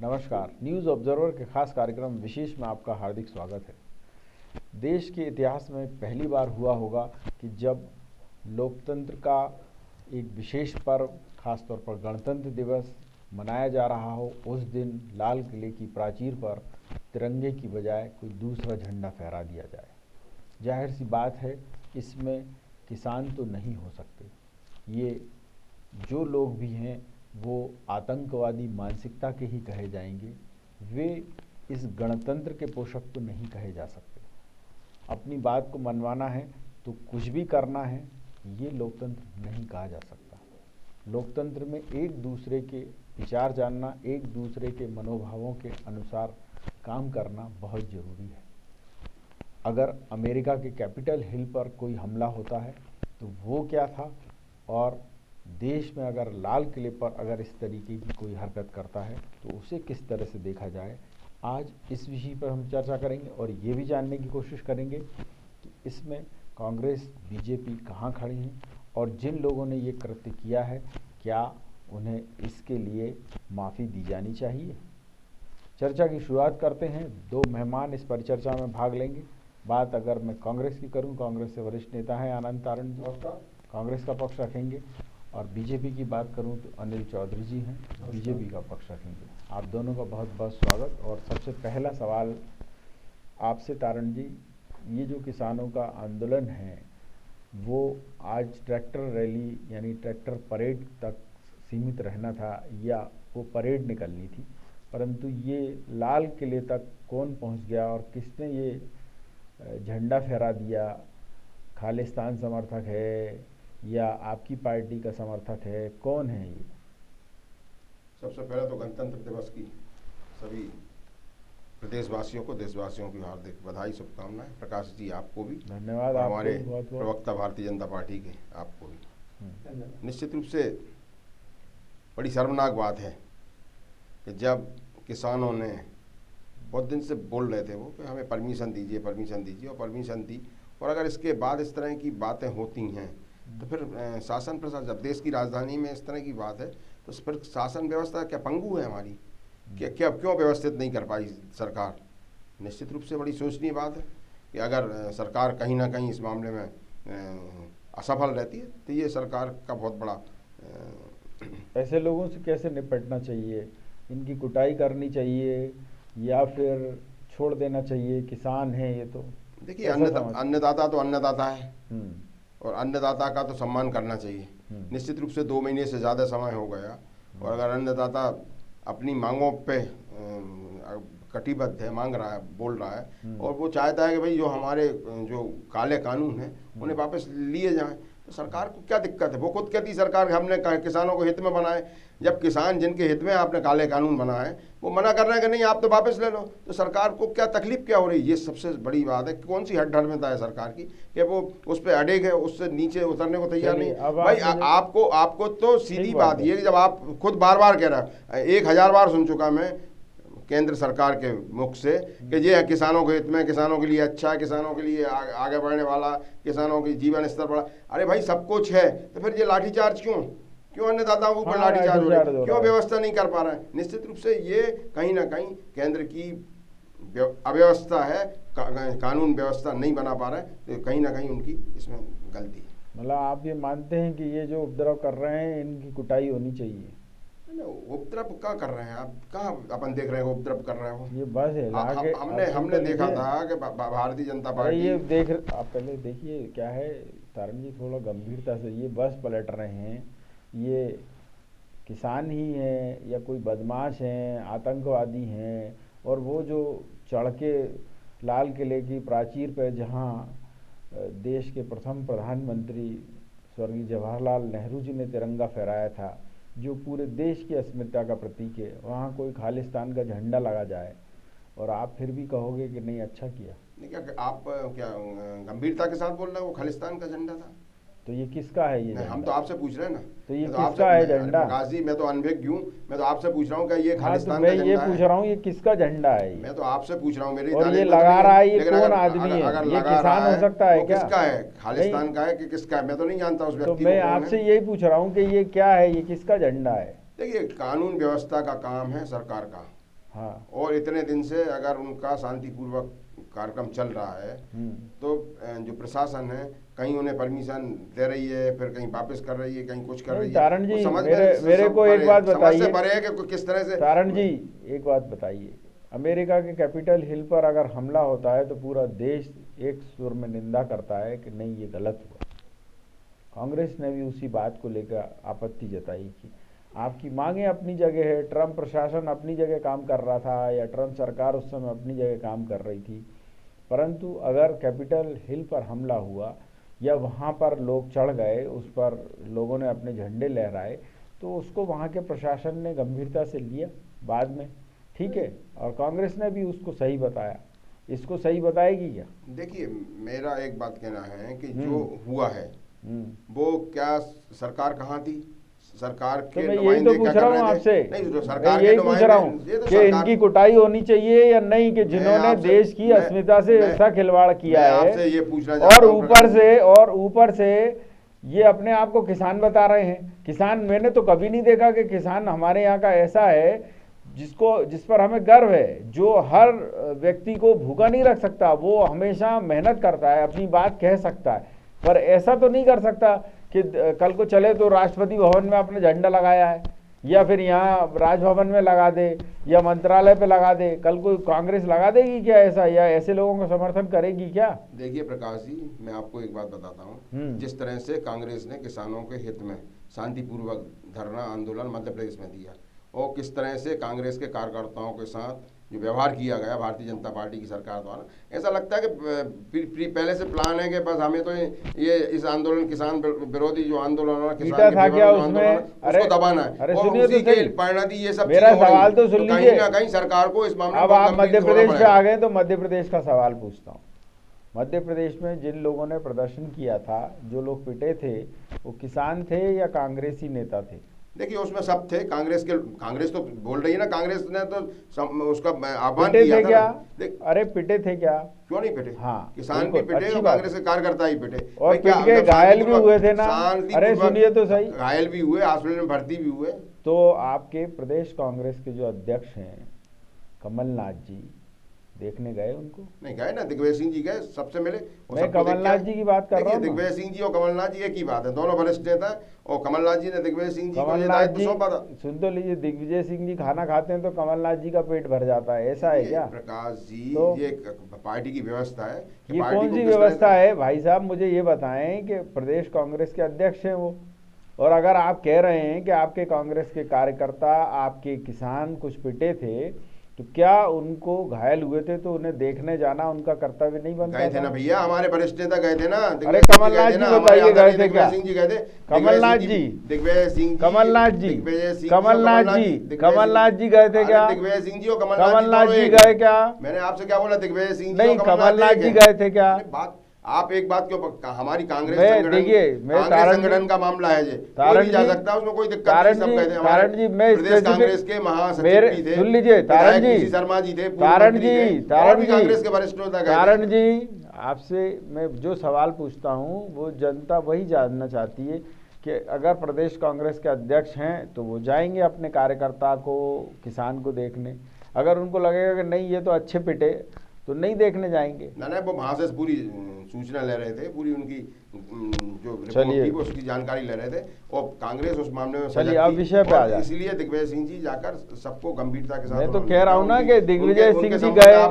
नमस्कार। News observer के खास कार्यक्रम विशेष में आपका हार्दिक स्वागत है। देश के इतिहास में पहली बार हुआ होगा कि जब लोकतंत्र का एक विशेष पर्व, खासतौर पर गणतंत्र दिवस मनाया जा रहा हो, उस दिन लाल किले की प्राचीर पर तिरंगे की बजाय कोई दूसरा झंडा फहरा दिया जाए। जाहिर सी बात है, इसमें किसान तो नहीं हो सकते। ये जो लोग भी हैं वो आतंकवादी मानसिकता के ही कहे जाएंगे। वे इस गणतंत्र के पोषक तो नहीं कहे जा सकते। अपनी बात को मनवाना है तो कुछ भी करना है, ये लोकतंत्र नहीं कहा जा सकता। लोकतंत्र में एक दूसरे के विचार जानना, एक दूसरे के मनोभावों के अनुसार काम करना बहुत ज़रूरी है। अगर अमेरिका के कैपिटल हिल पर कोई हमला होता है तो वो क्या था, और देश में अगर लाल किले पर अगर इस तरीके की कोई हरकत करता है तो उसे किस तरह से देखा जाए, आज इस विषय पर हम चर्चा करेंगे और ये भी जानने की कोशिश करेंगे कि इसमें कांग्रेस बीजेपी कहाँ खड़ी हैं और जिन लोगों ने ये कृत्य किया है क्या उन्हें इसके लिए माफ़ी दी जानी चाहिए। चर्चा की शुरुआत करते हैं। दो मेहमान इस परिचर्चा में भाग लेंगे। बात अगर मैं कांग्रेस की करूं, कांग्रेस से वरिष्ठ नेता हैं आनंद तारण जी, कांग्रेस का पक्ष रखेंगे, और बीजेपी की बात करूं तो अनिल चौधरी जी हैं, बीजेपी का पक्ष रखेंगे। आप दोनों का बहुत बहुत स्वागत। और सबसे पहला सवाल आपसे तारण जी, ये जो किसानों का आंदोलन है वो आज ट्रैक्टर रैली यानी ट्रैक्टर परेड तक सीमित रहना था या वो परेड निकलनी थी, परंतु ये लाल किले तक कौन पहुंच गया और किसने ये झंडा फहरा दिया? खालिस्तान समर्थक है या आपकी पार्टी का समर्थक है, कौन है ये? सबसे पहले तो गणतंत्र दिवस की सभी प्रदेशवासियों को, देशवासियों की हार्दिक बधाई, शुभकामनाएं। प्रकाश जी आपको भी धन्यवाद। हमारे प्रवक्ता भारतीय जनता पार्टी के आपको भी निश्चित रूप से बड़ी शर्मनाक बात है कि जब किसानों ने बहुत दिन से बोल रहे थे वो कि हमें परमिशन दीजिए और परमिशन दी, और अगर इसके बाद इस तरह की बातें होती हैं तो फिर शासन प्रशासन, जब देश की राजधानी में इस तरह की बात है तो फिर शासन व्यवस्था क्या पंगु है हमारी? क्या क्यों व्यवस्थित नहीं कर पाई सरकार? निश्चित रूप से बड़ी सोचनीय बात है कि अगर सरकार कहीं ना कहीं इस मामले में असफल रहती है तो ये सरकार का बहुत बड़ा ऐसे लोगों से कैसे निपटना चाहिए? इनकी कुटाई करनी चाहिए या फिर छोड़ देना चाहिए? किसान है ये तो देखिए, अन्नदाता तो अन्नदाता है और अन्नदाता का तो सम्मान करना चाहिए। निश्चित रूप से 2 महीने से ज़्यादा समय हो गया और अगर अन्नदाता अपनी मांगों पे कटिबद्ध है, मांग रहा है, बोल रहा है और वो चाहता है कि भाई जो हमारे जो काले कानून हैं उन्हें वापस लिए जाएं, तो सरकार को क्या दिक्कत है? वो खुद कहती सरकार हमने किसानों को हित में बनाए, जब किसान जिनके हित में आपने काले कानून बनाए वो मना कर रहे हैं कि नहीं आप तो वापस ले लो, तो सरकार को क्या तकलीफ क्या हो रही है? ये सबसे बड़ी बात है। कौन सी हठधर्मिता है सरकार की कि वो उस पर अड़ेग है, उससे नीचे उतरने को तैयार नहीं? भाई आपको तो सीधी बात ये, जब आप खुद बार बार कह रहे हैं, 1000 बार सुन चुका मैं केंद्र सरकार के मुख से कि ये है किसानों के हित में, किसानों के लिए अच्छा है, किसानों के लिए आगे बढ़ने वाला, किसानों की जीवन स्तर बढ़ा। अरे भाई सब कुछ है, तो फिर ये लाठीचार्ज क्यों अन्नदाताओं के ऊपर लाठीचार्ज हो रहा है? क्यों व्यवस्था नहीं कर पा रहे हैं? निश्चित रूप से ये कहीं ना कहीं केंद्र की अव्यवस्था है, कानून व्यवस्था नहीं बना पा रहे हैं, तो कहीं ना कहीं उनकी इसमें गलती है। मतलब आप ये मानते हैं कि ये जो उपद्रव कर रहे हैं इनकी कुटाई होनी चाहिए? उपद्रव क्या कर रहे हैं आप? कहाँ अपन देख रहे हैं उपद्रव कर रहे हो? ये बस है हमने देखा था कि भारतीय जनता पार्टी, ये देख, आप पहले देखिए क्या है तारण जी, थोड़ा गंभीरता से ये बस पलट रहे हैं। ये किसान ही हैं या कोई बदमाश हैं, आतंकवादी हैं? और वो जो चढ़ के लाल किले की प्राचीर पर, जहाँ देश के प्रथम प्रधानमंत्री स्वर्गीय जवाहरलाल नेहरू जी ने तिरंगा फहराया था, जो पूरे देश की अस्मिता का प्रतीक है, वहाँ कोई खालिस्तान का झंडा लगा जाए और आप फिर भी कहोगे कि नहीं अच्छा किया? नहीं, क्या आप क्या गंभीरता के साथ बोल रहे हैं वो खालिस्तान का झंडा था? तो ये किसका है? ये हम तो आपसे पूछ रहे हैं ना, तो ये किसका है झंडा? प्रकाश जी, मैं तो अनभिज्ञ हूँ, मैं तो आपसे पूछ रहा हूँ क्या ये खालिस्तान का झंडा है? मैं ये पूछ रहा हूँ ये किसका झंडा है? मैं तो आपसे पूछ रहा हूँ, मेरी और ये लगा रहा है, ये कौन आदमी है? ये किसान हो सकता है क्या? किसका है? खालिस्तान का है कि किसका है? मैं तो नहीं जानता उस व्यक्ति को। मैं आपसे यही पूछ रहा हूँ कि ये क्या है, ये किसका झंडा है? देखिए, कानून व्यवस्था का काम है सरकार का, हाँ। और इतने दिन से अगर उनका शांतिपूर्वक कार्यक्रम चल रहा है तो जो प्रशासन है कहीं उन्हें परमिशन दे रही है, फिर कहीं वापस कर रही है, कहीं कुछ कर रही है। तारण जी, समझ मेरे को एक बात बताइए, समझ से परे है कि किस तरह से। तारण जी एक बात बताइए, अमेरिका के कैपिटल हिल पर अगर हमला होता है तो पूरा देश एक सुर में निंदा करता है कि नहीं ये गलत हुआ। कांग्रेस ने भी उसी बात को लेकर आपत्ति जताई कि आपकी मांगे अपनी जगह है, ट्रम्प प्रशासन अपनी जगह काम कर रहा था या ट्रम्प सरकार उस समय अपनी जगह काम कर रही थी, परंतु अगर कैपिटल हिल पर हमला हुआ या वहाँ पर लोग चढ़ गए, उस पर लोगों ने अपने झंडे लहराए, तो उसको वहाँ के प्रशासन ने गंभीरता से लिया बाद में, ठीक है, और कांग्रेस ने भी उसको सही बताया। इसको सही बताएगी क्या? देखिए, मेरा एक बात कहना है कि जो हुआ है वो क्या सरकार कहाँ थी, सरकार तो के मैं यही तो पूछ रहा हूँ आपसे, नहीं जो सरकार यही पूछ रहा हूँ कि इनकी कुटाई होनी चाहिए या नहीं, कि जिन्होंने देश की अस्मिता से ऐसा खिलवाड़ किया है, ये पूछना और ऊपर से ये अपने आप को किसान बता रहे हैं। किसान, मैंने तो कभी नहीं देखा कि किसान हमारे यहाँ का ऐसा है जिस पर हमें गर्व है, जो हर व्यक्ति को भूखा नहीं रख सकता, वो हमेशा मेहनत करता है, अपनी बात कह सकता है, पर ऐसा तो नहीं कर सकता कि कल को चले तो राष्ट्रपति भवन में अपना झंडा लगाया है या फिर यहाँ राजभवन में लगा दे या मंत्रालय पे लगा दे, कल को कांग्रेस लगा देगी क्या ऐसा, या ऐसे लोगों का समर्थन करेगी क्या? देखिए प्रकाश जी, मैं आपको एक बात बताता हूँ, जिस तरह से कांग्रेस ने किसानों के हित में शांतिपूर्वक धरना आंदोलन मध्य प्रदेश में दिया और किस तरह से कांग्रेस के कार्यकर्ताओं के साथ जो व्यवहार किया गया भारतीय जनता पार्टी की सरकार द्वारा, ऐसा लगता है कि पहले से प्लान है कि बस हमें तो ये इस आंदोलन किसान विरोधी जो आंदोलन और किसान था क्या उसमें, उसको दबाना है। अरे और सुनिए तो सही, परिणति ये सब मेरा सवाल तो सुन लीजिए, कहीं ना कहीं सरकार को इस मामले अब आप मध्य प्रदेश पे आ गए तो मध्य प्रदेश का सवाल पूछता हूँ। मध्य प्रदेश में जिन लोगों ने प्रदर्शन किया था, जो लोग पिटे थे, वो किसान थे या कांग्रेसी नेता थे? देखिए उसमें सब थे, कांग्रेस तो बोल रही है ना, कांग्रेस ने तो उसका आह्वान किया था। क्या? अरे पिटे थे क्या? क्यों नहीं पिटे? हाँ, किसान भी पिटे और कांग्रेस के कार्यकर्ता ही पिटे, और पिट के घायल भी हुए थे ना। अरे सुनिए तो सही, घायल भी हुए, हॉस्पिटल में भर्ती भी हुए। तो आपके प्रदेश कांग्रेस के जो अध्यक्ष हैं कमलनाथ जी, देखने गए उनको? नहीं गए ना, दिग्विजय सिंह जी गए, सबसे मिले। मैं कमलनाथ जी की बात कर रहा हूँ। दिग्विजय सिंह जी और कमलनाथ जी एक ही बात है, दोनों वरिष्ठ नेता, और कमलनाथ जी ने दिग्विजय सिंह जी को दायित्व सौंपा था। सुन तो लीजिए, दिग्विजय सिंह जी खाना खाते हैं तो कमलनाथ जी का पेट भर जाता है, ऐसा है क्या? प्रकाश जी, ये पार्टी की व्यवस्था है। ये कौन सी व्यवस्था है भाई साहब, मुझे ये बताएं कि प्रदेश कांग्रेस के अध्यक्ष हैं वो, और अगर आप कह रहे हैं कि आपके कांग्रेस के कार्यकर्ता, आपके किसान कुछ पिटे थे, तो क्या उनको घायल हुए थे तो उन्हें देखने जाना उनका कर्तव्य नहीं बनता? गए थे ना भैया, हमारे वरिष्ठ नेता गए थे ना। अरे कमलनाथ जी बताइए गए थे क्या? सिंह जी गए थे, कमलनाथ जी, दिग्विजय सिंह, कमलनाथ जी, कमलनाथ जी गए थे क्या? दिग्विजय सिंह जी और कमलनाथ जी गए क्या? मैंने आपसे क्या बोला, दिग्विजय सिंह जी नहीं, कमलनाथ जी गए थे क्या? बात आप एक बात क्यों, हमारी कांग्रेस संगठन का मामला है, कोई जा सकता है, उसमें कोई दिक्कत नहीं, सब कहते हैं। तारण जी, मैं प्रदेश कांग्रेस के महासचिव भी थे, सुन लीजिए, तारण जी, शर्मा जी थे, तारण जी, कांग्रेस के वरिष्ठ नेता गए। तारण जी, आपसे मैं जो सवाल पूछता हूँ वो जनता वही जानना चाहती है कि अगर प्रदेश कांग्रेस के अध्यक्ष हैं तो वो जाएंगे अपने कार्यकर्ता को, किसान को देखने, अगर उनको लगेगा कि नहीं ये तो अच्छे पिटे तो नहीं देखने जाएंगे। ना वो वहाँ से पूरी सूचना ले रहे थे, पूरी उनकी जो रिपोर्ट थी वो उसकी जानकारी ले रहे थे, और कांग्रेस उस मामले में चलिए अब विषय पे आ जाए। इसलिए दिग्विजय सिंह जी जाकर सबको गंभीरता के साथ, मैं तो कह रहा हूँ ना कि दिग्विजय सिंह जी गए,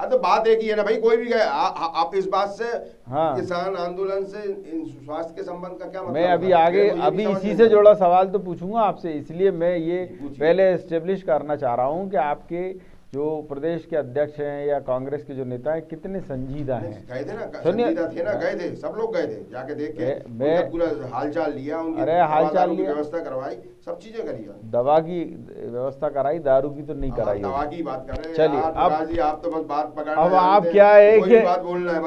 तो बात एक ही है ना भाई, कोई भी गए, आप इस बात से हाँ, किसान आंदोलन से स्वास्थ्य के संबंध का क्या मतलब? मैं अभी इसी से जुड़ा सवाल तो पूछूंगा आपसे, इसलिए मैं ये पहले एस्टेब्लिश करना चाह रहा हूँ कि आपके जो प्रदेश के अध्यक्ष हैं या कांग्रेस के जो नेता हैं कितने संजीदा हैं। गए थे ना, संजीदा थे ना, गए थे, सब लोग गए थे, जाके देख के उनका पूरा हालचाल लिया, उनकी हालचाल लिया, व्यवस्था करवाई, सब चीजें करी, दवा की व्यवस्था कराई, दारू की तो नहीं कराई। दवा की बात कर रहे हैं। चलिए अब आप तो बस बात पकड़, अब आप क्या है कि बात बोलना है,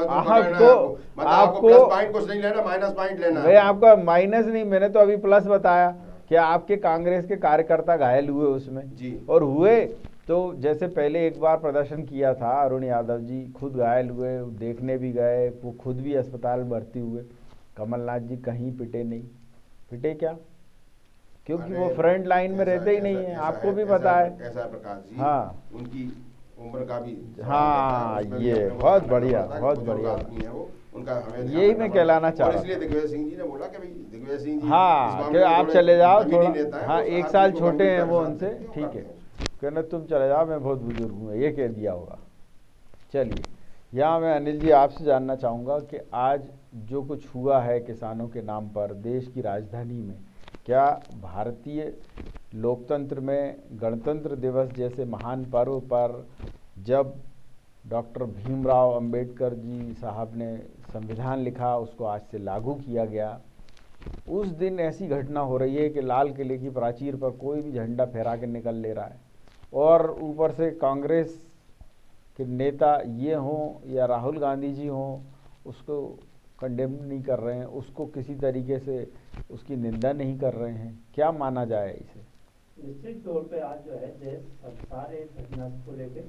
आपको प्लस पॉइंट कुछ नहीं लेना, माइनस पॉइंट लेना है। आपका माइनस नहीं, मैंने तो अभी प्लस बताया कि आपके कांग्रेस के कार्यकर्ता घायल हुए उसमें जी, और हुए तो जैसे पहले एक बार प्रदर्शन किया था, अरुण यादव जी खुद घायल हुए, देखने भी गए, वो खुद भी अस्पताल में भर्ती हुए। कमलनाथ जी कहीं पिटे नहीं, पिटे क्या? क्योंकि वो फ्रंट लाइन में रहते ही नहीं है, आपको भी पता है। ऐसा प्रकाश जी, हाँ, उनकी उम्र का भी हाँ, ये बहुत बढ़िया, बहुत बढ़िया आदमी है वो, उनका हमें यही मैं कहलाना चाह और रहा इसलिए दिग्विजय सिंह जी ने बोला कि भाई दिग्विजय सिंह जी इस हाँ, मामले कि में आप थोड़े चले जाओ जमीनी थोड़ा, नेता हैं, हाँ, वो एक हर साल चीज़ को छोटे हैं गंभीरता वो के साथ उनसे, देखते हैं, वो ठीक करते है, हैं। कहना तुम चले जाओ, मैं बहुत बुजुर्ग हूँ, ये कह दिया होगा। चलिए, यहाँ मैं अनिल जी आपसे जानना चाहूँगा कि आज जो कुछ हुआ है किसानों के नाम पर देश की राजधानी में, क्या भारतीय लोकतंत्र में गणतंत्र दिवस जैसे महान पर्व पर, जब डॉक्टर भीमराव अंबेडकर जी साहब ने संविधान लिखा, उसको आज से लागू किया गया, उस दिन ऐसी घटना हो रही है कि लाल किले की प्राचीर पर कोई भी झंडा फहरा के निकल ले रहा है, और ऊपर से कांग्रेस के नेता ये हों या राहुल गांधी जी हों, उसको कंडेम नहीं कर रहे हैं, उसको किसी तरीके से उसकी निंदा नहीं कर रहे हैं, क्या माना जाए इसे? निश्चित तौर पे आज जो है देश अब सारे घटना को लेके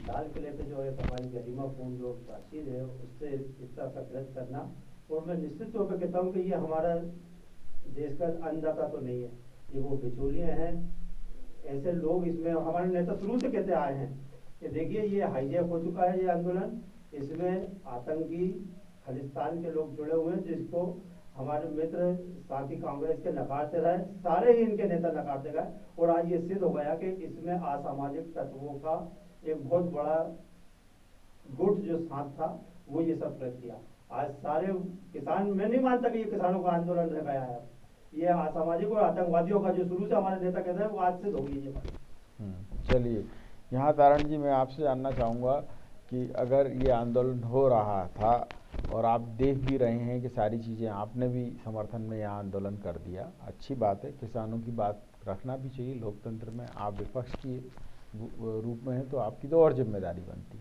लाल किले पे जो है हमारी गरिमापूर्ण जो प्राचीर है उससे इस तरह का कृत्य करना, और मैं निश्चित तौर पे कहता हूँ कि ये हमारा देश का अन्नदाता तो नहीं है, ये वो बिचौलिए हैं। ऐसे लोग इसमें, हमारे नेता शुरू से कहते आए हैं कि देखिए ये हाईजैक हो चुका है ये आंदोलन, इसमें आतंकी खालिस्तान के लोग जुड़े हुए हैं, जिसको हमारे मित्र साथी कांग्रेस के नकारते रहे, सारे ही इनके नेता नकारते गए, और आज ये सिद्ध हो गया कि इसमें असामाजिक तत्वों का एक बहुत बड़ा गुट जो साथ था वो ये सब कर किया। आज सारे किसान, मैं नहीं मानता कि ये किसानों का आंदोलन रह गया है, ये असामाजिक और आतंकवादियों का जो शुरू से हमारे नेता कहते हैं वो आज सिद्ध हो गई ये बात। चलिए, यहाँ तारण जी मैं आपसे जानना चाहूँगा कि अगर ये आंदोलन हो रहा था और आप देख भी रहे हैं कि सारी चीज़ें, आपने भी समर्थन में यहाँ आंदोलन कर दिया, अच्छी बात है, किसानों की बात रखना भी चाहिए लोकतंत्र में, आप विपक्ष की रूप में हैं तो आपकी तो और जिम्मेदारी बनती।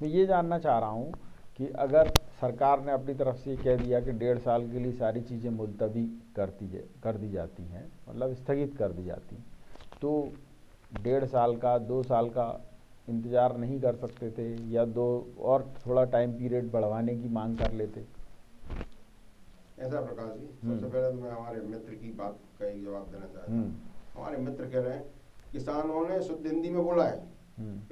मैं ये जानना चाह रहा हूँ कि अगर सरकार ने अपनी तरफ से कह दिया कि 1.5 साल के लिए सारी चीज़ें मुलतवी कर दी जाती हैं, मतलब स्थगित कर दी जाती, तो 1.5 साल का 2 साल का इंतज़ार नहीं कर सकते थे, या और थोड़ा टाइम पीरियड बढ़वाने की मांग कर लेते? ऐसा प्रकाश जी, सबसे पहले तो मैं हमारे मित्र की बात का एक जवाब देना चाहता हूँ। हमारे मित्र कह रहे हैं किसानों ने शुद्ध हिंदी में बोला है,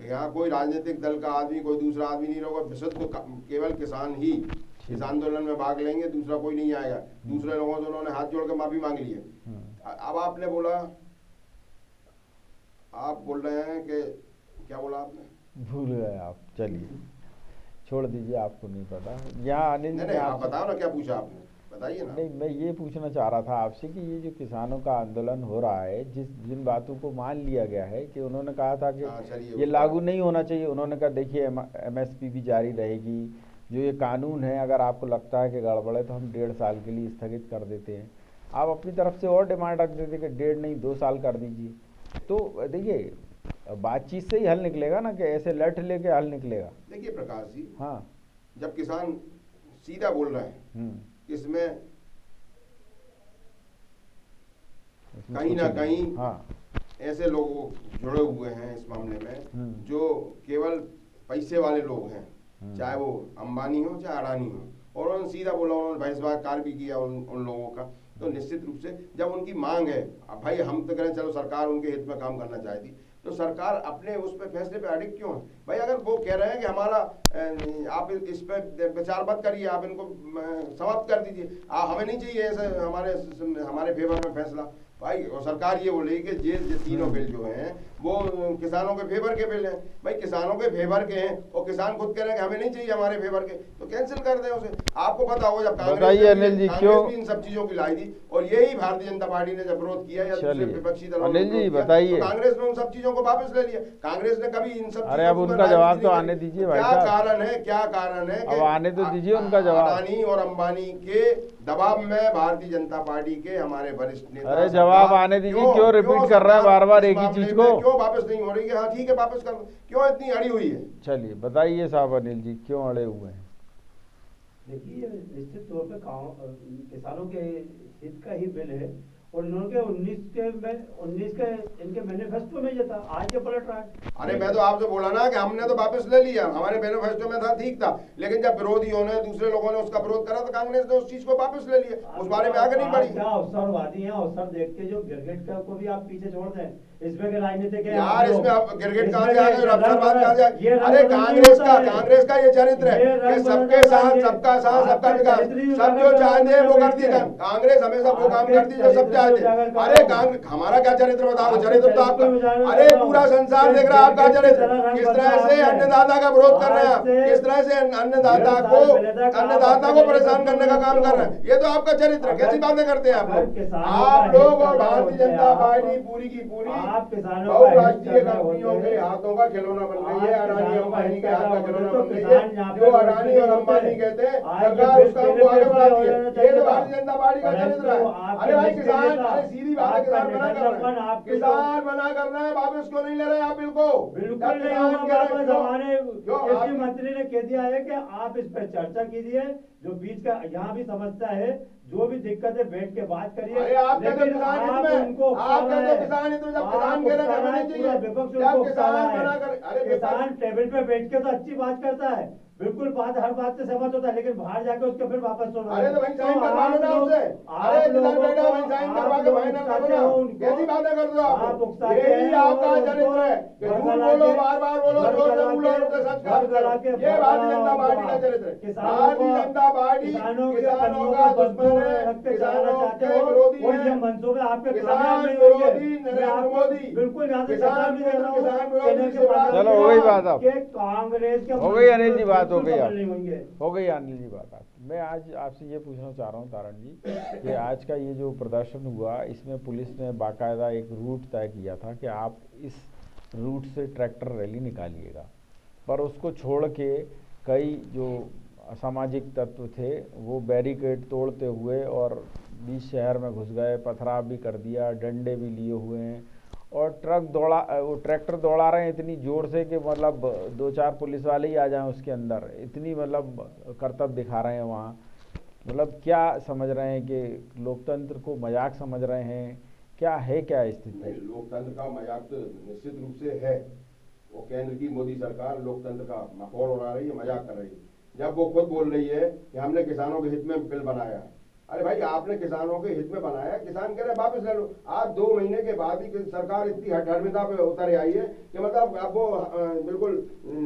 यहाँ कोई राजनीतिक दल का आदमी, कोई दूसरा आदमी नहीं होगा, विशुद्ध केवल किसान ही इस आंदोलन में भाग लेंगे, दूसरा कोई नहीं आएगा। दूसरे लोगों से उन्होंने हाथ जोड़ के माफी मांग ली है। अब आपने बोला, आप बोल रहे हैं कि क्या बोला आपने? भूल गए आप, चलिए छोड़ दीजिए, आपको नहीं पता। यहाँ अनिल नहीं, आप बताओ ना क्या पूछा आपने, बताइए ना। नहीं, मैं ये पूछना चाह रहा था आपसे कि ये जो किसानों का आंदोलन हो रहा है, जिन बातों को मान लिया गया है कि उन्होंने कहा था कि ये लागू नहीं होना चाहिए, उन्होंने कहा देखिए MSP भी जारी रहेगी, जो ये कानून है अगर आपको लगता है कि गड़बड़ है तो हम 1.5 साल के लिए स्थगित कर देते हैं। आप अपनी तरफ से और डिमांड रख देते कि 1.5 नहीं 2 साल कर दीजिए, तो देखिए बातचीत से ही हल निकलेगा ना, कि ऐसे लठ लेके हल निकलेगा? देखिए प्रकाश जी, हाँ, जब किसान सीधा बोल रहे हैं, इसमें कहीं ना कहीं ऐसे लोग जुड़े हुए हैं इस मामले में जो केवल पैसे वाले लोग हैं, चाहे वो अंबानी हो चाहे अडानी हो, और उन्होंने सीधा बोला, उन्होंने बहिष्कार भी किया उन लोगों का। तो निश्चित रूप से जब उनकी मांग है, अब भाई हम तो करें चलो सरकार उनके हित में काम करना चाहती, तो सरकार अपने उस पे फैसले पे अडिग क्यों है? भाई अगर वो कह रहे हैं कि हमारा आप इस पे विचार मत करिए, आप इनको समाप्त कर दीजिए, हमें नहीं चाहिए ऐसे हमारे फेवर में फैसला, भाई और सरकार ये बोलेगी कि ये तीनों बिल जो हैं वो किसानों के फेवर के बिल हैं, भाई किसानों के फेवर के हैं और किसान खुद कह रहे हैं कि हमें नहीं चाहिए हमारे फेवर के, तो कैंसिल कर दें उसे। आपको पता हो जब कांग्रेस भी इन सब चीजों की लाई थी, और यही भारतीय जनता पार्टी ने जब विरोध किया या दूसरे विपक्षी दलों ने बताइए, तो कांग्रेस ने उन सब चीजों को वापस ले लिया। कांग्रेस ने कभी इन सब, अरे अब उनका जवाब तो आने दीजिए भाई साहब, क्या कारण है अब आने तो दीजिए उनका जवाब। अडानी और अंबानी के दबाव में भारतीय जनता पार्टी के हमारे वरिष्ठ नेता, अरे जवाब आने दीजिए, क्यों रिपीट कर रहे हैं बार बार एक ही चीज को? क्यों वापस नहीं हो रही है? हाँ ठीक है वापस कर, क्यों इतनी अड़ी हुई है? चलिए बताइए साहब अनिल जी, क्यों अड़े हुए हैं? देखिए निश्चित तौर पे किसानों के हित का ही बिल है, और इन्होंने 19 के इनके मैनिफेस्टो में ये था, आज ये पलट रहा है। अरे मैं तो आपसे बोला ना कि हमने तो वापस ले लिया, हमारे मैनिफेस्टो में था, ठीक था, लेकिन जब विरोधियों ने, दूसरे लोगों ने उसका विरोध करा तो कांग्रेस ने उस चीज को वापस ले लिया, उस बारे में आगे नहीं बढ़ी। क्या अवसरवादी हैं, अवसर देख के जो गिरगिट को भी आप पीछे छोड़ दें, इसमें के राजनीतिक यार इसमें अब गिरगिट कहाँ से आ गए, अवसरवाद कहाँ से आ गए? अरे कांग्रेस का ये चरित्र है कि सबके साथ सबका साथ सबका विकास, सब जो चाहते हैं वो करती है कांग्रेस, हमेशा वो काम करती है जो सब चाहते हैं। अरे कांग्रेस हमारा क्या चरित्र बताओ, चरित्र तो आपका, अरे पूरा संसार देख रहा है आपका चरित्र, किस तरह से अन्नदाता का विरोध कर रहे हैं आप, किस तरह से अन्नदाता को परेशान करने का काम कर रहे हैं, ये तो आपका चरित्र है। कैसी बातें करते हैं आप लोग और भारतीय जनता पार्टी पूरी की पूरी बहुराष्ट्रीय कंपनियों के हाथों का खिलौना बन गई है, अडानी अंबानी के हाथ का खिलौना बन गई है। जो अडानी और अंबानी कहते हैं सरकार उसका हमको आगे बढ़ाती है, ये तो भारतीय जनता पार्टी का चरित्र है। अरे भाई किसान, अरे सीधी बात है, किसान मना कर रहे हैं, किसान मना कर रहे हैं, वापस क्यों नहीं ले रहे आप? बिल्कुल नहीं होगा वापस। हमारे कृषि मंत्री ने कह दिया है कि आप इस पर चर्चा कीजिए, जो बीच का यहाँ भी समस्या है, जो भी दिक्कत है बैठ के बात करिए। अरे आप कहते हो किसान हित में, आप कहते हो किसान हित में, जब किसान कह रहे हैं नहीं चाहिए, जब किसान मना कर, अरे किसान टेबल पे बैठ के तो अच्छी बात करता है, बिल्कुल बात हर बात से सहमत होता है, लेकिन बाहर जाके उसके फिर वापस सुन रहा है। अरे तो वहीं साइन करवा लो ना उससे, अरे किधर बैठा वहीं साइन करवा के फाइनल करो ना, कैसी बातें करते हो आप? यही आपका चरित्र है कि झूठ बोलो, बार बार बोलो, जोर से बोलो, सच करो, ये भारतीय जनता पार्टी का चरित्र है। भारतीय जनता पार्टी किसानों का दुश्मन है, किसानों के विरोधी है, मंसूबे आपके किसान विरोधी नरेंद्र मोदी, बिल्कुल यहाँ से किसान विरोधी। चलो हो गई बात, अब कांग्रेस के हो गई अनिल जी बात, हो गई आप हो गई अनिल जी बात। मैं आज आपसे ये पूछना चाह रहा हूँ तारण जी कि आज का ये जो प्रदर्शन हुआ, इसमें पुलिस ने बाकायदा एक रूट तय किया था कि आप इस रूट से ट्रैक्टर रैली निकालिएगा, पर उसको छोड़ के कई जो असामाजिक तत्व थे वो बैरिकेड तोड़ते हुए और बीच शहर में घुस गए, पथराव भी कर दिया, डंडे भी लिए हुए हैं और ट्रैक्टर दौड़ा रहे हैं इतनी ज़ोर से कि मतलब 2-4 पुलिस वाले ही आ जाएं उसके अंदर, इतनी मतलब करतब दिखा रहे हैं वहाँ। मतलब क्या समझ रहे हैं कि लोकतंत्र को मजाक समझ रहे हैं, क्या है क्या स्थिति? लोकतंत्र का मजाक तो निश्चित रूप से है, वो केंद्र की मोदी सरकार लोकतंत्र का मखौल उड़ा रही है, मजाक कर रही है। जब वो खुद बोल रही है कि हमने किसानों के हित में बिल बनाया, अरे भाई आपने किसानों के हित में बनाया, किसान कह रहे वापस ले लो। आज 2 महीने के बाद ही सरकार इतनी हठधर्मिता पे उतर आई है कि मतलब अब वो बिल्कुल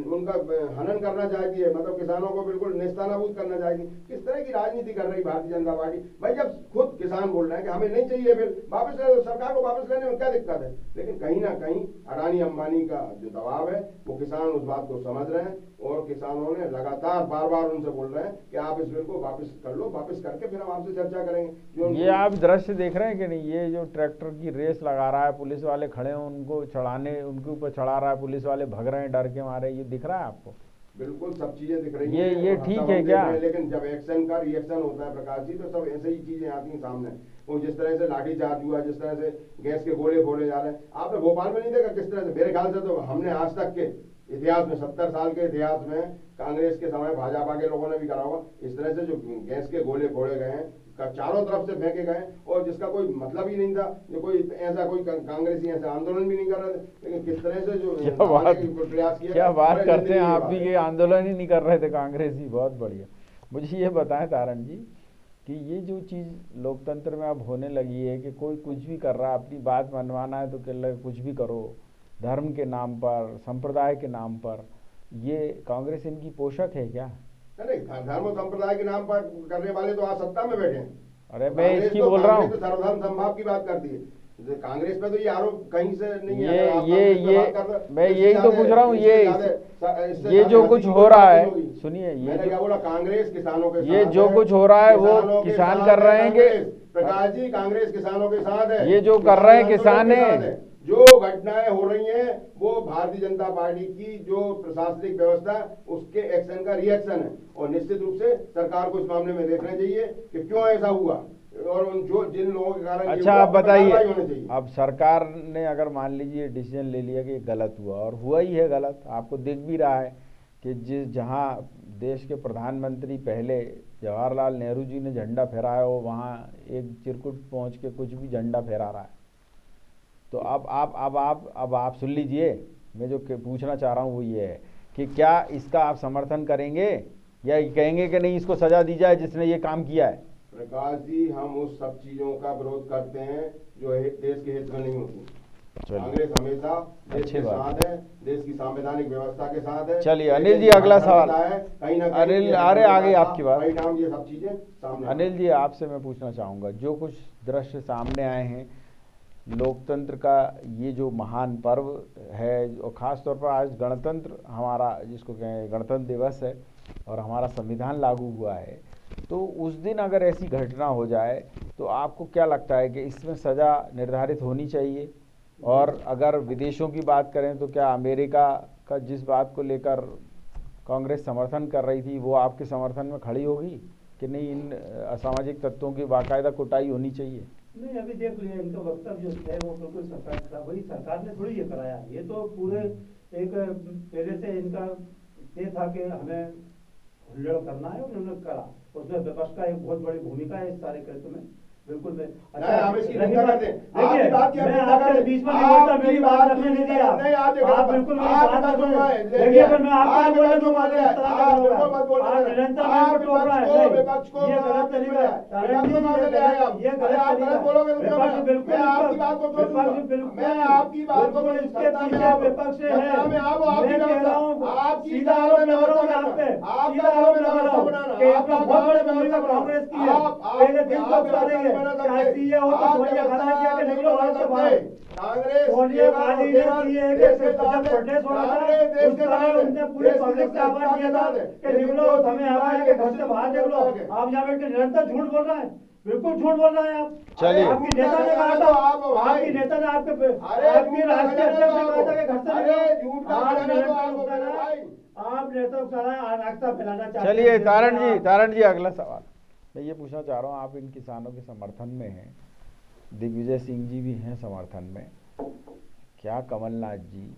उनका हनन करना चाहती है, मतलब किसानों को बिल्कुल नेस्तनाबूद करना चाहती है। किस तरह की राजनीति कर रही भारतीय जनता पार्टी? भाई जब खुद किसान बोल रहे हैं कि हमें नहीं चाहिए बिल, वापस ले लो, सरकार को वापस लेने में क्या दिक्कत है? लेकिन कहीं ना कहीं अडानी अंबानी का जो दबाव है वो किसान उस बात को समझ रहे हैं और किसानों ने लगातार बार बार उनसे बोल रहे हैं कि आप इस बिल को वापस कर लो, वापस करके फिर हम आपसे चर्चा करेंगे। ये आप दृश्य देख रहे हैं कि नहीं, ये जो ट्रैक्टर की रेस लगा रहा है, पुलिस वाले खड़े हैं उनको चढ़ाने, उनके ऊपर चढ़ा रहा है, पुलिस वाले भाग रहे हैं डर के मारे, ये दिख रहा है आपको? बिल्कुल सब चीजें दिख रही हैं, ये ठीक है क्या? लेकिन जब एक्शन का रिएक्शन होता है प्रकाश जी, तो सब ऐसे ही चीजें आती हैं सामने। वो जिस तरह से लाठीचार्ज हुआ, जिस तरह से गैस के गोले फोड़े जा रहे हैं, आपने भोपाल में नहीं देखा किस तरह से? मेरे ख्याल से तो हमने आज तक के इतिहास में, 70 साल के इतिहास में, कांग्रेस के समय भाजपा के लोगों ने भी करा होगा, इस तरह से जो गैस के गोले फोड़े गए हैं, चारों तरफ से फेंके गए और जिसका कोई मतलब ही नहीं था, जो कोई ऐसा कोई कांग्रेसी ऐसा आंदोलन भी नहीं कर रहे थे, लेकिन किस तरह से जो प्रयास किया। क्या बात करते हैं आप भी, ये आंदोलन ही नहीं कर रहे थे कांग्रेसी, बहुत बढ़िया। मुझे ये बताएं तारण जी कि ये जो चीज़ लोकतंत्र में अब होने लगी है कि कोई कुछ भी कर रहा है, अपनी बात मनवाना है तो कुछ भी करो, धर्म के नाम पर, संप्रदाय के नाम पर, ये कांग्रेस इनकी पोषक है क्या? नहीं, धर्म और संप्रदाय के नाम पर करने वाले तो आज सत्ता में बैठे हैं। अरे मैं इसकी बोल रहा हूँ, तो सर्वधर्म समभाव की बात करती है कांग्रेस पे, तो ये आरोप कहीं से नहीं है। मैं यही तो पूछ रहा हूँ, ये जो कुछ हो रहा है, सुनिए, ये क्या बोला, कांग्रेस किसानों के साथ, ये जो कुछ हो रहा है वो किसान कर रहे हैं। प्रकाश जी, कांग्रेस किसानों के साथ है, ये जो कर रहे हैं किसान है। जो घटनाएं हो रही हैं वो भारतीय जनता पार्टी की जो प्रशासनिक व्यवस्था, उसके एक्शन का रिएक्शन है और निश्चित रूप से सरकार को इस मामले में देखना चाहिए कि क्यों ऐसा हुआ और उन जो जिन लोगों के कारण। अच्छा आप बताइए, अब सरकार ने अगर मान लीजिए डिसीजन ले लिया कि गलत हुआ, और हुआ ही है गलत, आपको दिख भी रहा है कि जहां देश के प्रधानमंत्री पहले जवाहरलाल नेहरू जी ने झंडा फहराया हो, वहाँ एक चिरकुट पहुँच के कुछ भी झंडा फहरा रहा है। तो अब आप सुन लीजिए, मैं जो पूछना चाह रहा हूँ वो ये है कि क्या इसका आप समर्थन करेंगे या कहेंगे कि नहीं, इसको सजा दी जाए जिसने ये काम किया है? प्रकाश जी, हम उस सब चीजों का विरोध करते हैं जो देश के हित में नहीं होती। कांग्रेस हमेशा देश के साथ है, देश की संवैधानिक व्यवस्था के साथ है। चलिए अनिल जी, अगला सवाल। कहीं ना कहीं अनिल, अरे आगे आपकी बात। परिणाम ये सब चीजें सामने। अनिल जी, आपसे मैं पूछना चाहूँगा, जो कुछ दृश्य सामने आए हैं, लोकतंत्र का ये जो महान पर्व है, और ख़ास तौर पर आज गणतंत्र हमारा, जिसको कहें गणतंत्र दिवस है, और हमारा संविधान लागू हुआ है, तो उस दिन अगर ऐसी घटना हो जाए तो आपको क्या लगता है कि इसमें सज़ा निर्धारित होनी चाहिए? और अगर विदेशों की बात करें तो क्या अमेरिका का जिस बात को लेकर कांग्रेस समर्थन कर रही थी, वो आपके समर्थन में खड़ी होगी कि नहीं, इन असामाजिक तत्वों की बाकायदा कुटाई होनी चाहिए? नहीं, अभी देख लिया इनका वक्तव्य जो है वो बिल्कुल सरकार का, वही सरकार ने थोड़ी ये कराया। ये तो पूरे एक पहले से इनका ये था कि हमें हुल्लड़ करना है, और उन्होंने करा। उसमें विपक्ष का एक बहुत बड़ी भूमिका है इस सारे कृत्य में। बिल्कुल मैं हम इसकी निंदा करते हैं। देखिए, मैं आपके बीच में नहीं बोलता, मेरी बात रखने नहीं दिया आप बिल्कुल मेरी बात रखें। देखिए, अगर मैं आपको बोले तो आप निरंतर मेरे को टोक रहा है, ये गलत तरीका है। ये गलत तरीका, विपक्ष बिल्कुल इसके पीछे विपक्ष है। मैं कह रहा हूँ, सीधा आरोप लगा रहा हूँ आप पे, सीधा आरोप लगा रहा हूँ कि आपका बहुत बड़ी भूमिका कांग्रेस की है। पहले दिन को बता देंगे, चाहे सीए हो तो सोनिया गांधी किया कि निकलो भारत से बाहर। सोनिया गांधी ने सीए के जब प्रोटेस्ट हो रहा था, उस समय उनने पूरे पब्लिक से आह्वान किया था कि निकलो, हमें हवा है कि घर से बाहर निकलो। आप यहाँ बैठ के निरंतर झूठ बोल रहे हैं, बिल्कुल झूठ बोल रहे हैं आप। चलिए, आपकी नेता ने कहा था, आपकी नेता ने आपकी राष्ट्रीय अध्यक्ष ने कहा था कि घर से निकलो। आप नेता अनावस्था फैलाना चाहते हैं। चलिए तारण जी, अगला सवाल मैं ये पूछना चाह रहा हूँ, आप इन किसानों के समर्थन में हैं, दिग्विजय सिंह जी भी हैं समर्थन में, क्या कमलनाथ जी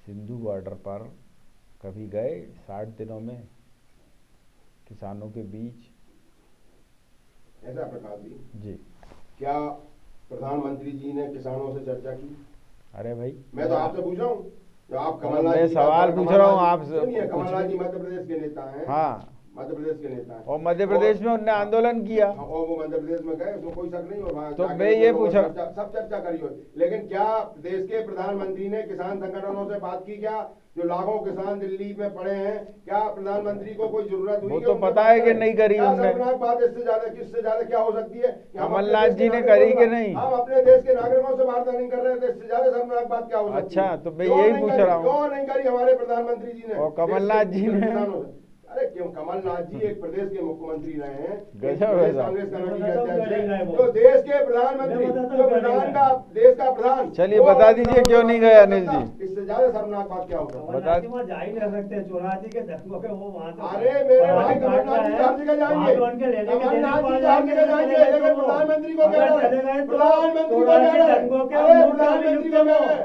सिंधु बॉर्डर पर कभी गए 60 दिनों में किसानों के बीच? ऐसा प्रकाश जी, क्या प्रधानमंत्री जी ने किसानों से चर्चा की? अरे भाई, मैं तो आपसे पूछ रहा हूँ, जो आप कमलनाथ मैं जी सवाल पूछ रहा हूँ आपसे। कमलनाथ जी मध्य प्रदेश के नेता हैं। हाँ, मध्य प्रदेश के नेता हैं, और मध्य प्रदेश में उन्होंने आंदोलन किया, और वो मध्य प्रदेश में गए, उसमें कोई शक नहीं। और वहाँ तो मैं ये पूछ रहा, सब चर्चा करी हो, लेकिन क्या देश के प्रधानमंत्री ने किसान संगठनों से बात की? क्या जो लाखों किसान दिल्ली में पड़े हैं, क्या प्रधानमंत्री को कोई जरूरत हुई? वो तो पता है कि नहीं करी उन्होंने। बात इससे ज्यादा किससे ज्यादा क्या हो सकती है? कमलनाथ जी ने करी कि नहीं? हम अपने देश के नागरिकों से वार्ता नहीं कर रहे थे, इससे ज्यादा शर्मनाक बात क्या हो सकती है? अच्छा, तो मैं यही पूछ रहा हूँ, क्यों नहीं करी हमारे प्रधानमंत्री जी ने और कमलनाथ जी ने? अरे क्यों, कमलनाथ जी एक प्रदेश के मुख्यमंत्री रहे हैं, कांग्रेस कमेटी के अध्यक्ष, तो देश के प्रधानमंत्री, जो प्रधान का देश का प्रधान। चलिए बता दीजिए क्यों नहीं गए अनिल जी? इससे ज्यादा शर्मनाक बात क्या होगा? बता दीजिए, जा ही नहीं सकते, चौरासी के दंगों के वो वहाँ। अरे मेरे भाई, कमलनाथ जी हर जगह जाएंगे, कमलनाथ जी हर जगह जाएंगे, लेकिन प्रधानमंत्री को क्या है? प्रधानमंत्री को क्या है? प्रधानमंत्री को क्या है?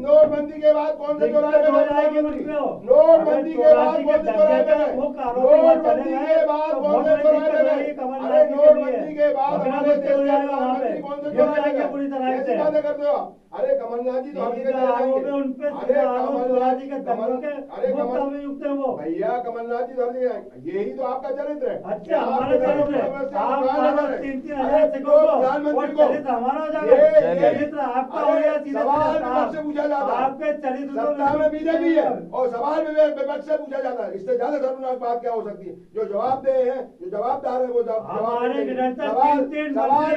नोटबंदी के बाद कौन से चौराहे में जाएंगे? नोटबंदी के बाद कौन से चौराहे में? नोटबंदी के बाद कौन से चौराहे में? अरे नोटबंदी के बाद हमारे देश के प्रधानमंत्री कौन से चौराहे में? ऐसी बातें करते हो? अरे कमलनाथ जी तो हर जगह जाएंगे। भैया कमलनाथ जी तो हर जगह जाएंगे, यही तो आपका चरित्र है। अच्छा, हमारा चरित्र है। सवाल विपक्ष से पूछा जाता है, आपके चरित्र सत्ता में बीजेपी है और सवाल विपक्ष से पूछा जाता है। इससे ज्यादा शर्मनाक बात क्या हो सकती है? जो जवाबदेह है, जो जवाबदार है, वो हमारे निरंतर सवाल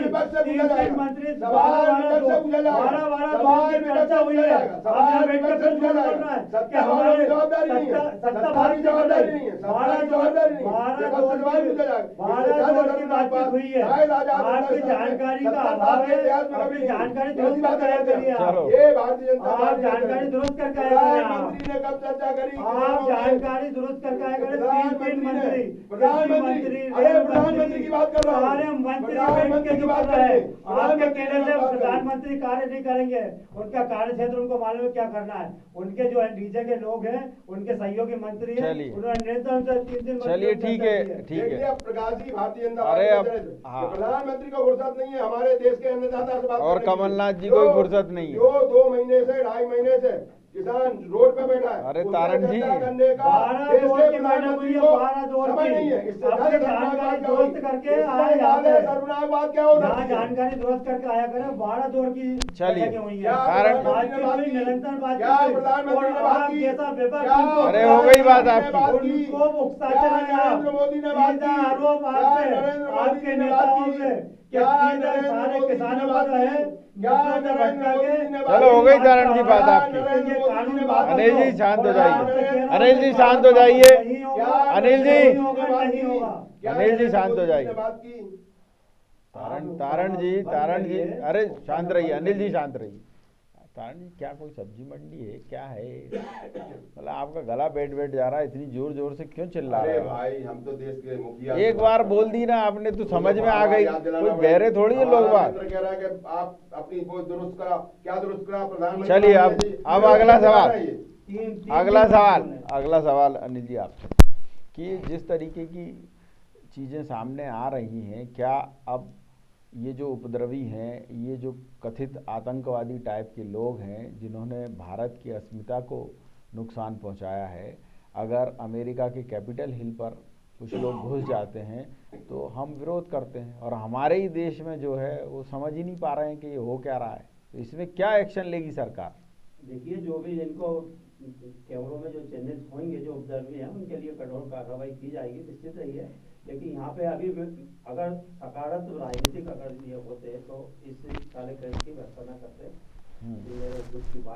विपक्ष से पूछा जाएगा, सवाल विपक्ष से पूछा जाएगा, सवाल चर्चा हुई है। सवाल विपक्ष से पूछा जाएगा। सत्ता हमारी जवाबदारी नहीं है, सत्ता की जवाबदारी नहीं है, सत्ता की जवाबदारी नहीं है, विपक्ष से सवाल पूछा जाएगा। हुई है, आपकी जानकारी का अभाव है, अपनी जानकारी दुरुस्त करके आया करिए। ये भारतीय जनता आप जानकारी दुरुस्त करके आया करिए। प्रधानमंत्री ने कब चर्चा करी? आप जानकारी दुरुस्त करके आया करिए। तीन मंत्री, प्रधानमंत्री, अरे प्रधानमंत्री की बात कर रहा हूँ। मंत्री बैठ के जो कर रहे हैं, आपके कहने से प्रधानमंत्री कार्य नहीं करेंगे। उनका कार्य क्षेत्र उनको मालूम है क्या करना है। उनके जो है नीचे के लोग हैं, उनके सहयोगी मंत्री हैं, उन्होंने नेतृत्व से 3 चलिए ठीक है, ठीक है। प्रकाश जी, भारतीय जनता अरे पार्टी अब हाँ, प्रधानमंत्री को फुर्सत नहीं है हमारे देश के अन्नदाता से बात और करने की। कमलनाथ जी को भी फुर्सत नहीं है। जो 2 महीने से 2.5 महीने से किसान रोड पे बैठा है, अरे उससे तारण जी, चर्चा करने का 12 देश दौर के की प्रधानमंत्री मैंने को हुई है, 12 दौर समय की। नहीं है। इससे अपनी ज्यादा जानकारी क्या होगी? दुरुस्त करके इससे आए यहाँ ज्यादा पे। सर्वनाश बात क्या हो यहाँ सकती है? जानकारी दुरुस्त करके आया करें। 12 दौर की चलिए। बैठकें हुई हैं। क्या कारण- प्रधानमंत्री ने बात बातचीत हुई, की? निरंतर बातचीत क्या हुई। प्रधानमंत्री ने और बात आप की? जैसा विपक्ष क्या जिनको अरे हो गई बात प्रधानमंत्री ने आपकी। बात की? उनको उकसाते क्या रहेंगे आप। नरेंद्र मोदी ने बात सीधा की? आरोप आप क्या पे, नरेंद्र मोदी आपके ने बात नेताओं की? पे, कि क्या सीधा नरेंद्र सारे मोदी किसानों ने को बात जो है की? क्या मुद्दों से नरेंद्र भटका के मोदी ने बात चलो हो की? गई तारण जी बात क्या आपकी। नरेंद्र ये मोदी कानून ने बात बात अनिल की? जी शांत हो और जाइए। आप तो कह रहे हो अनिल जी कि शांत हो कानून जाइए। नहीं होगा, क्या अनिल जी। नहीं होगा, नहीं होगा। क्या अनिल जी नरेंद्र शांत हो मोदी जाइए। ने बात की? तारण जी, तारण जी, अरे शांत रहिए, अनिल जी शांत रहिए। तारण जी, क्या कोई सब्जी मंडी है क्या है? मतलब आपका गला बैठ जा रहा है, इतनी जोर जोर से क्यों चिल्ला रहे अरे हो? भाई, हम तो देश के मुखिया। एक बार बोल दी ना आपने तो समझ में आ गई। कोई बहरे थोड़ी है लोग बात। कह रहा है कि आप अपनी वो दुरुस्त करा, क्या दुरुस्त करा प्रधानमंत्री? चलिए अब अगला सवाल, तीन अगला सवाल अनिल जी आपसे, कि जिस तरीके की चीज़ें सामने आ रही हैं, क्या अब ये जो उपद्रवी हैं, ये जो कथित आतंकवादी टाइप के लोग हैं जिन्होंने भारत की अस्मिता को नुकसान पहुंचाया है, अगर अमेरिका के कैपिटल हिल पर कुछ लोग घुस जाते हैं तो हम विरोध करते हैं, और हमारे ही देश में जो है वो समझ ही नहीं पा रहे हैं कि ये हो क्या रहा है, तो इसमें क्या एक्शन लेगी सरकार? देखिए, जो भी इनको कैमरों में जो चिन्हित होंगे, जो उपद्रवी हैं, उनके लिए कठोर कार्रवाई की जाएगी, निश्चित रही है। लेकिन यहाँ पे अभी अगर सकारात्मक राजनीतिक अगर ये होते तो इस सारे केस की भर्त्सना करते।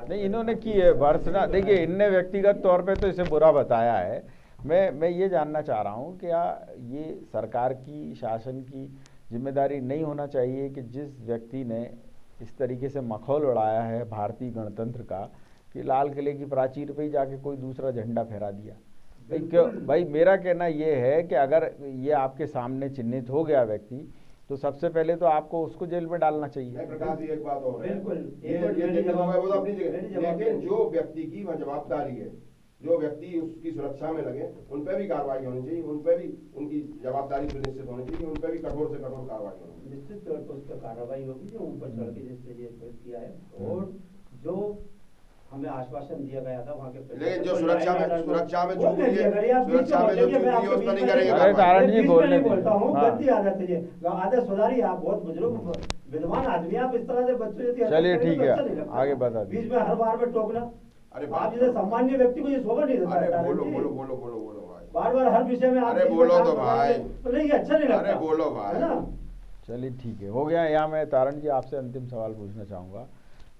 नहीं, इन्होंने की है भर्त्सना। देखिए, इनने व्यक्तिगत तौर पे तो इसे बुरा बताया है। मैं ये जानना चाह रहा हूँ, क्या ये सरकार की, शासन की जिम्मेदारी नहीं होना चाहिए कि जिस व्यक्ति ने इस तरीके से मखौल उड़ाया है भारतीय गणतंत्र का, कि लाल किले की प्राचीर पे ही जाके कोई दूसरा झंडा फहरा दिया? भाई मेरा कहना ये है कि अगर ये आपके सामने चिन्हित हो गया व्यक्ति, तो सबसे पहले तो आपको उसको जेल में डालना चाहिए। प्रकाश जी, एक बात और है, बिल्कुल, ये जवाब है वो तो अपनी जगह, लेकिन जो व्यक्ति की वह जवाबदारी है, जो व्यक्ति उसकी सुरक्षा में लगे, उन पर भी कार्रवाई होनी चाहिए, उन पर भी उनकी जवाबदारी सुनिश्चित होनी चाहिए, उन पर भी कठोर से कठोर कार्रवाई होनी चाहिए। निश्चित तौर पर उस पर कार्रवाई होगी जो ऊपर चढ़ के जिसने ये किया है, और जो हमें आश्वासन दिया गया था वहाँ के, लेकिन जो सुरक्षा में चूक हुई है, सुरक्षा में जो चूक हुई है उस पर नहीं करेंगे। अरे तारण जी बोलने बोलता हूँ, हाँ। गलती आदत है ये, आदत सुधारी। आप बहुत बुजुर्ग विद्वान आदमी, आप इस तरह से बच्चों जैसी चलिए हरकत ठीक करेंगे है, तो अच्छा नहीं लगता। आगे बता दीजिए। बीच में हर बार में टोकना, अरे आप जैसे सामान्य व्यक्ति को ये शोभा नहीं देता। अरे तारण बोलो जी। बोलो बोलो बोलो बोलो भाई, बार बार हर विषय में आप अरे बीच में बोलो काम तो कर भाई। रहे हैं, तो नहीं, ये अच्छा नहीं लगता। अरे बोलो भाई। है ना? चलिए ठीक है, हो गया। यहाँ मैं तारण जी आपसे अंतिम सवाल पूछना चाहूँगा।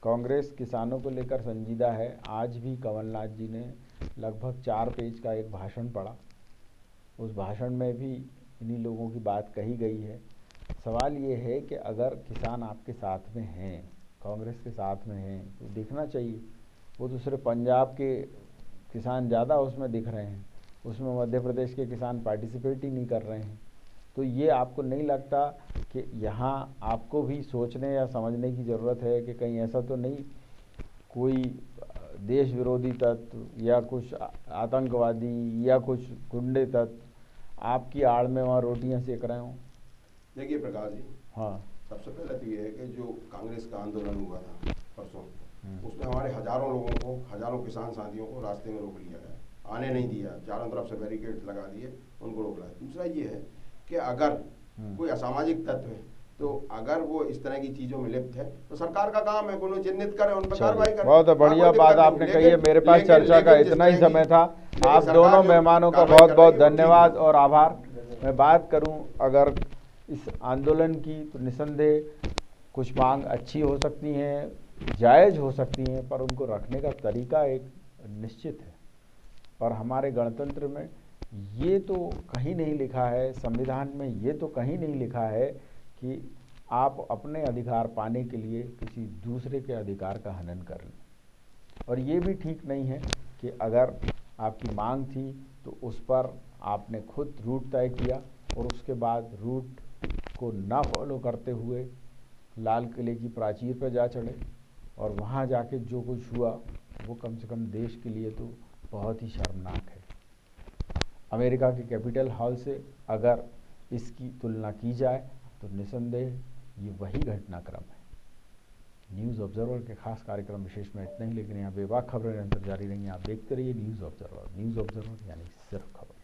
कांग्रेस किसानों को लेकर संजीदा है। आज भी कमलनाथ जी ने लगभग 4 पेज का एक भाषण पढ़ा, उस भाषण में भी इन्हीं लोगों की बात कही गई है। सवाल ये है कि अगर किसान आपके साथ में हैं, कांग्रेस के साथ में हैं, तो दिखना चाहिए। वो तो सिर्फ पंजाब के किसान ज़्यादा उसमें दिख रहे हैं, उसमें मध्य प्रदेश के किसान पार्टिसिपेट ही नहीं कर रहे हैं। तो ये आपको नहीं लगता कि यहाँ आपको भी सोचने या समझने की ज़रूरत है कि कहीं ऐसा तो नहीं कोई देश विरोधी तत्व या कुछ आतंकवादी या कुछ गुंडे तत्व आपकी आड़ में वहाँ रोटियाँ सेक रहे हों? देखिए प्रकाश जी, हाँ, सबसे पहले तो ये है कि जो कांग्रेस का आंदोलन हुआ था परसों, उसमें हमारे हजारों लोगों को, हजारों किसान साथियों को रास्ते में रोक लिया गया, आने नहीं दिया, चारों तरफ से बैरिकेड लगा दिए, उनको रोक लाया। दूसरा ये है कि अगर कोई असामाजिक तत्व है, तो अगर वो इस तरह की चीजों में लिप्त है, तो सरकार का काम है कि उन्हें चिन्हित करे, उन पर कार्रवाई करे। बहुत बढ़िया बात आपने कही है। मेरे पास चर्चा का इतना ही समय था। आप दोनों मेहमानों का बहुत बहुत धन्यवाद और आभार। मैं बात करूं अगर इस आंदोलन की, तो निसंदेह कुछ मांग अच्छी हो सकती हैं, जायज़ हो सकती हैं, पर उनको रखने का तरीका एक निश्चित है। पर हमारे गणतंत्र में ये तो कहीं नहीं लिखा है, संविधान में ये तो कहीं नहीं लिखा है कि आप अपने अधिकार पाने के लिए किसी दूसरे के अधिकार का हनन कर लें। और ये भी ठीक नहीं है कि अगर आपकी मांग थी तो उस पर आपने खुद रूट तय किया और उसके बाद रूट को ना फॉलो करते हुए लाल किले की प्राचीर पर जा चढ़े और वहाँ जाके जो कुछ हुआ वो कम से कम देश के लिए तो बहुत ही शर्मनाक है। अमेरिका के कैपिटल हॉल से अगर इसकी तुलना की जाए तो निसंदेह ये वही घटनाक्रम है। न्यूज़ ऑब्जर्वर के खास कार्यक्रम विशेष में इतना ही, लेकिन यहाँ बेबाक खबरें निरंतर जारी रहेंगी। आप देखते रहिए न्यूज़ ऑब्जर्वर यानी सिर्फ खबर।